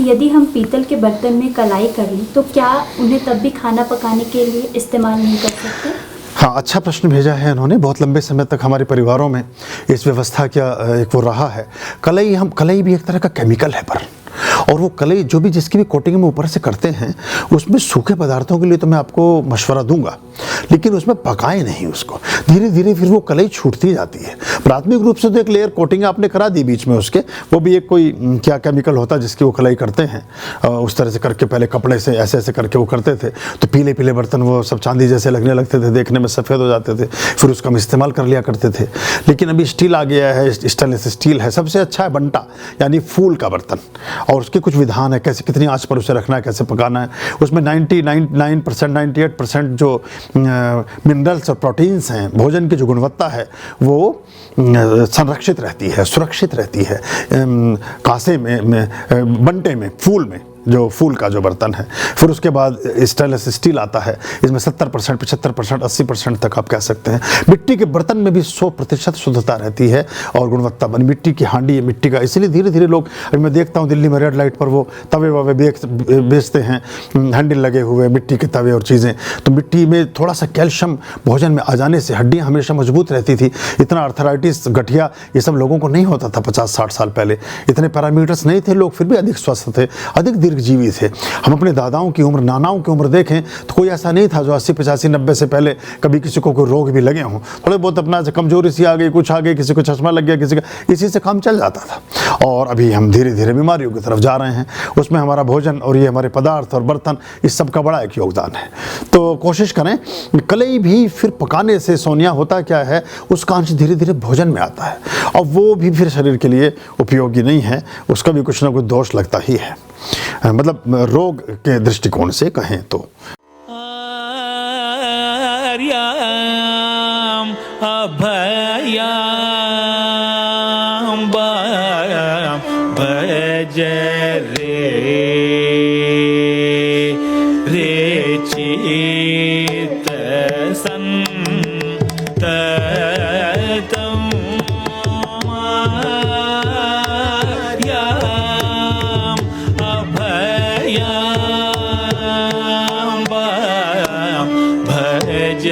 यदि हम पीतल के बर्तन में कलाई कर लें तो क्या उन्हें तब भी खाना पकाने के लिए इस्तेमाल नहीं कर सकते? हाँ, अच्छा प्रश्न भेजा है इन्होंने। बहुत लंबे समय तक हमारे परिवारों में इस व्यवस्था का एक वो रहा है। कलई भी एक तरह का केमिकल है पर, और वो कलई जो भी जिसकी भी कोटिंग में ऊपर से करते हैं उसमें सूखे पदार्थों के लिए तो मैं आपको मशवरा दूंगा, लेकिन उसमें पकाएं नहीं उसको। धीरे धीरे फिर वो कलई छूटती जाती है। प्राथमिक रूप से तो एक लेयर कोटिंग आपने करा दी बीच में उसके, वो भी एक कोई क्या केमिकल होता है जिसकी वो कलई करते हैं। उस तरह से करके पहले कपड़े से ऐसे ऐसे करके वो करते थे, तो पीले पीले बर्तन वो सब चांदी जैसे लगने लगते थे, देखने में सफ़ेद हो जाते थे, फिर उसका हम इस्तेमाल कर लिया करते थे। लेकिन अभी स्टील आ गया है, स्टेनलेस स्टील है। सबसे अच्छा है बंटा, यानी फूल का बर्तन, और उसके कुछ विधान है कैसे कितनी आंच पर उसे रखना है, कैसे पकाना है। उसमें 99%, 98% जो मिनरल्स और प्रोटीन्स हैं, भोजन की जो गुणवत्ता है वो संरक्षित रहती है, सुरक्षित रहती है। कांसे में बंटे में, फूल में, जो फूल का जो बर्तन है। फिर उसके बाद स्टेनलेस स्टील आता है, इसमें 70%, 75%, 80% तक आप कह सकते हैं। मिट्टी के बर्तन में भी 100% शुद्धता रहती है और गुणवत्ता बनी। मिट्टी की हांडी है, मिट्टी का, इसलिए धीरे धीरे लोग, अभी मैं देखता हूँ दिल्ली में रेड लाइट पर वो तवे ववे बेचते हैं, हैंडल लगे हुए मिट्टी के तवे और चीज़ें। तो मिट्टी में थोड़ा सा कैल्शियम भोजन में आ जाने से हड्डियाँ हमेशा मजबूत रहती थी। इतना अर्थराइटिस, गठिया, ये सब लोगों को नहीं होता था 50-60 साल पहले। इतने पैरामीटर्स नहीं थे, लोग फिर भी अधिक स्वस्थ थे, अधिक दीर्घजीवी थे। हम अपने दादाओं की उम्र, नानाओं की उम्र देखें तो कोई ऐसा नहीं था जो 80, 85, 90 से पहले कभी किसी को कोई रोग भी लगे हों। थोड़े बहुत अपना कमजोरी सी आ गई, कुछ आ गई, किसी को चश्मा लग गया, किसी का, इसी से काम चल जाता था। और अभी हम धीरे धीरे बीमारियों की तरफ जा रहे हैं। उसमें हमारा भोजन और ये हमारे पदार्थ और बर्तन, इस सब का बड़ा एक योगदान है। तो कोशिश करें, कलई भी फिर पकाने से, सोनिया होता क्या है, उसका अंश धीरे धीरे भोजन में आता है और वो भी फिर शरीर के लिए उपयोगी नहीं है, उसका भी कुछ ना कुछ दोष लगता ही है, मतलब रोग के दृष्टिकोण से कहें तो। भज रे चित संत भज